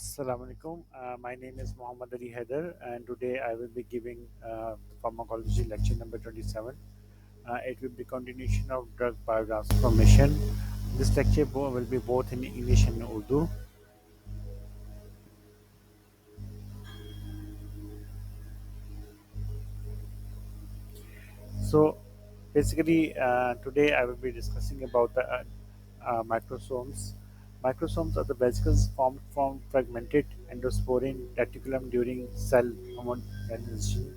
Assalamu alaikum. My name is Muhammad Ali Haider, and today I will be giving pharmacology lecture number 27. It will be continuation of drug biotransformation. This lecture will be both in English and Urdu. So, basically, today I will be discussing about the microsomes. Microsomes are the vesicles formed from fragmented endosporine reticulum during cell homogenization.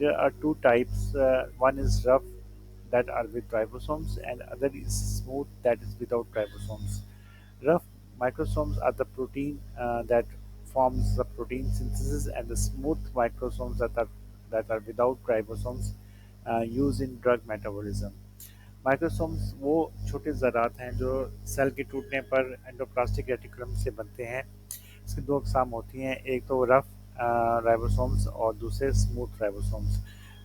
There are two types. One is rough, that are with ribosomes, and other is smooth, that is without ribosomes. Rough microsomes are the protein that forms the protein synthesis, and the smooth microsomes that are without ribosomes used in drug metabolism. Microsomes वो छोटे ज़रात हैं जो cell के टूटने पर endoplastic reticulum से बनते हैं। इसकी दो अकसाम होती हैं, एक तो रफ राइबोसोम्स और दूसरे स्मूथ राइबोसोम्स।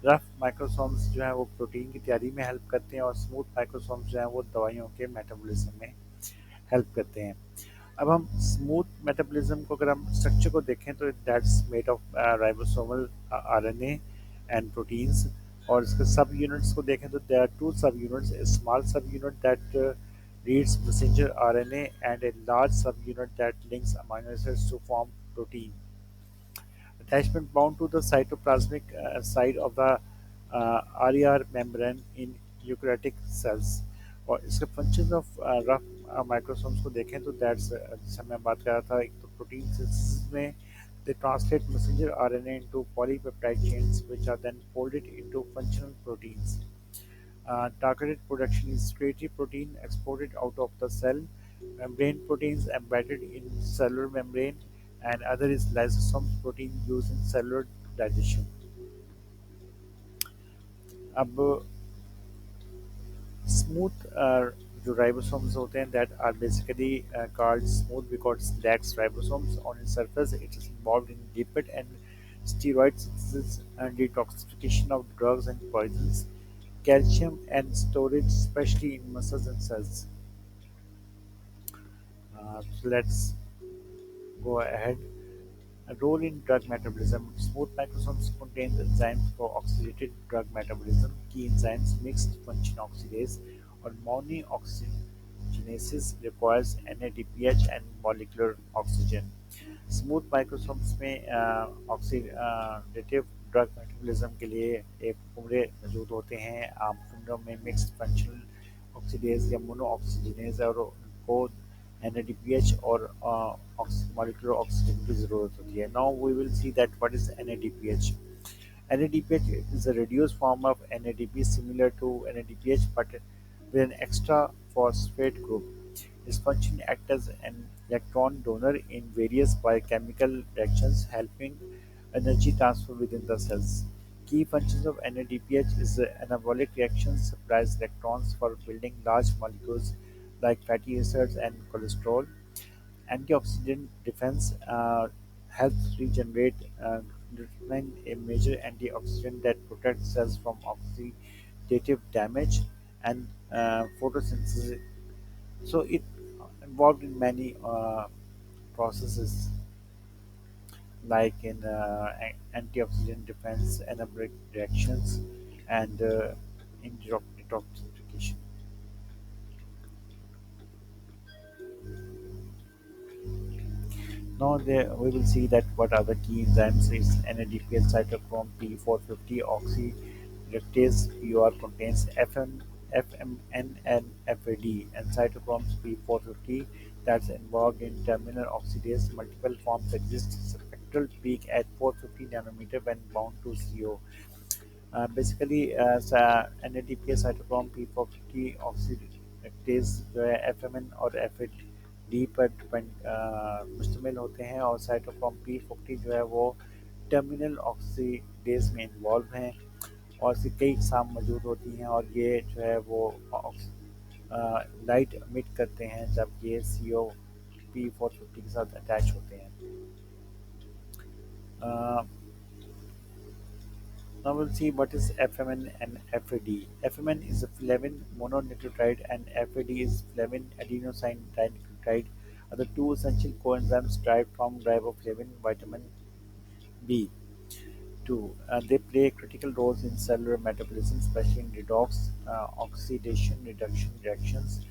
रफ माइक्रोसोम्स जो हैं वो प्रोटीन की तैयारी में हेल्प करते हैं, और स्मूथ माइक्रोसोम्स जो हैं वो दवाइयों के मेटाबॉलिज्म में हेल्प करते हैं। अब हम स्मूथ मेटाबॉलिज्म को, अगर हम स्ट्रक्चर को देखें, तो that's made of ribosomal RNA and proteins. और इसके सब यूनिट्स को देखें तो देयर आर टू सब यूनिट्स, ए स्मॉल सब unit that reads messenger RNA and a large subunit that links amino acids to form protein. Attachment bound to the cytoplasmic side of the RER membrane in eukaryotic cells. और इसके functions of rough microsomes को देखें तो that's जैसे मैं बात कर रहा था, एक तो प्रोटीन सिंथेसिस में they translate messenger RNA into polypeptide chains, which are then folded into functional proteins. Targeted production is secretory protein exported out of the cell, membrane proteins embedded in cellular membrane, and other is lysosome protein used in cellular digestion. अब smooth जो ribosomes होते हैं that are basically called smooth because it lacks ribosomes on its surface. It is involved in lipid and steroid synthesis and detoxification of drugs and poisons, calcium and storage, especially in muscles and cells. So let's go ahead. A role in drug metabolism. Smooth microsomes contain enzymes for oxidative drug metabolism. Key enzymes mixed function oxidase or monooxygenases requires NADPH and molecular oxygen. Smooth microsomes में oxidative drug metabolism के लिए एक कुमड़े मौजूद होते हैं। आम कुमड़ों में mixed functional oxidase या मोनो ऑक्सीजनेज, और उनको NADPH और molecular oxygen की ज़रूरत होती है। Now we will see that what is NADPH. NADPH is a reduced form of NADP similar to NADPH but with an extra phosphate group. Its function acts as an electron donor in various biochemical reactions, helping energy transfer within the cells. Key functions of NADPH is anabolic reactions supplies electrons for building large molecules like fatty acids and cholesterol. Antioxidant defense helps regenerate gluten, a major antioxidant that protects cells from oxidative damage and photosynthesis. So it involved in many processes like in antioxidant defense, anabolic reactions, and in detoxification. Now there we will see that what are the key enzymes is NADPH cytochrome P450 oxyreductase PUR contains FMN and FAD, and cytochromes P450 that's involved in terminal oxidase. Multiple forms exist. Spectral peak at 450 nanometer when bound to CO. Basically, NADPH cytochrome P450 oxidase जो है FMN और FAD पर मुश्तमिल होते हैं, और cytochrome P50 जो है वो टर्मिनल ऑक्सीडेज में इन्वॉल्व हैं, और इसकी कई इकसाम मौजूद होती हैं, और ये जो है वो लाइट एमिट करते हैं जब ये CO P450 के साथ अटैच होते हैं। Now we'll see what is FMN and FAD. FMN is a flavin mononucleotide and FAD is flavin adenosine dinucleotide. are the two essential coenzymes derived from riboflavin, vitamin B. Two, they play critical roles in cellular metabolism, especially in redox, oxidation, reduction reactions.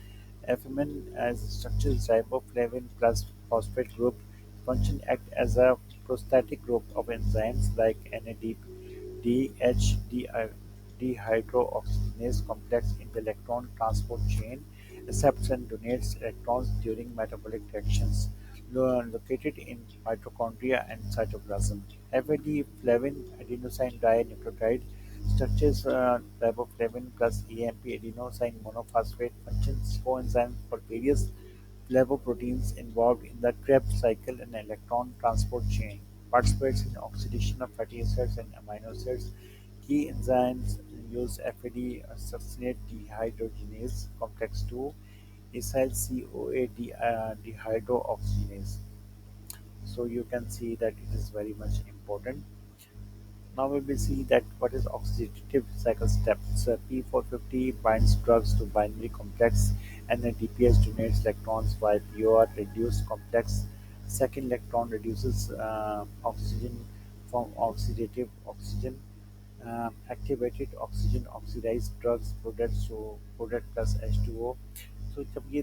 FMN as structures riboflavin plus phosphate group function act as a prosthetic group of enzymes like NAD, DH, dehydroxygenase complex in the electron transport chain, accepts and donates electrons during metabolic reactions, located in mitochondria and cytoplasm. FAD, flavin adenosine dinucleotide, structures riboflavin plus AMP adenosine monophosphate functions coenzyme for various flavoproteins involved in the Krebs cycle and electron transport chain, participates in oxidation of fatty acids and amino acids. Key enzymes use FAD succinate dehydrogenase complex 2, acyl CoA dehydroxygenase. So you can see that it is very much important. Now we will see that what is oxidative cycle steps. P450 binds drugs to binary complex and the DPS donates electrons while POR reduced complex. Second electron reduces oxygen from oxidative oxygen. Activated oxygen oxidized drugs product plus H2O. तो जब ये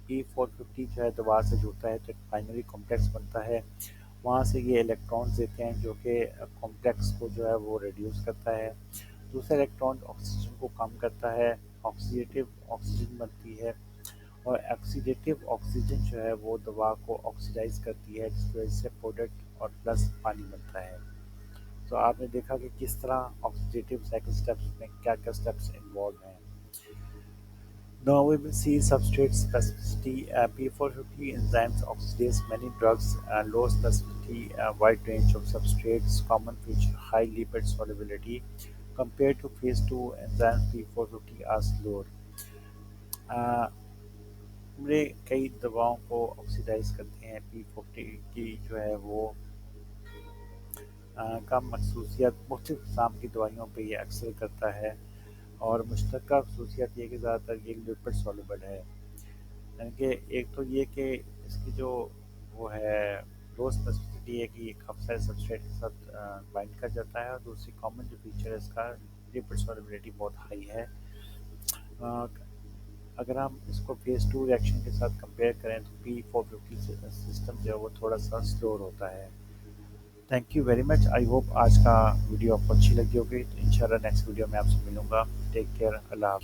P450 जो है दवा से जुड़ता है तो एक बाइनरी कॉम्प्लेक्स बनता है। वहाँ से ये इलेक्ट्रॉन्स देते हैं जो कि कॉम्प्लेक्स को जो है वो रिड्यूस करता है। दूसरा इलेक्ट्रॉन ऑक्सीजन को कम करता है, ऑक्सीडेटिव ऑक्सीजन बनती है और ऑक्सीडेटिव ऑक्सीजन जो है वो दवा को ऑक्सीडाइज करती है जिसकी वजह से प्रोडक्ट और प्लस पानी बनता है। तो आपने देखा कि किस तरह ऑक्सीडेटिव साइकिल स्टेप्स में क्या-क्या स्टेप्स इन्वॉल्व हैं। Now we will see substrate specificity. P450 enzymes oxidize many drugs, low specificity, wide range of substrates, common feature high lipid solubility. Compared to phase 2 enzymes, P450 are slower. Uh, हमने कई दवाओं को oxidise करते हैं P450 की जो है वो कम मखसूसियत मुख्तलिफ किस्म की दवाइयों पे ये अक्सर करता है और मुश्तरका खसूसियत ये कि ज़्यादातर ये लिपिड सॉल्युबल है। यानी कि एक तो ये कि इसकी जो वो है लो स्पेसिफिसिटी है कि ये काफ़ी सारे सबस्ट्रेट के साथ बाइंड कर जाता है और दूसरी कॉमन जो फीचर है इसका लिपिड सॉल्युबिलिटी बहुत हाई है। अ, अगर हम इसको फेज़ 2 रिएक्शन के साथ कंपेयर करें तो P450 सिस्टम जो है वो थोड़ा सा स्लोअर होता है। Thank you very much. I hope आज का वीडियो आपको अच्छी लगी होगी। तो इंशाल्लाह नेक्स्ट वीडियो में आपसे मिलूँगा। Take care. अल्लाह हाफ़िज़।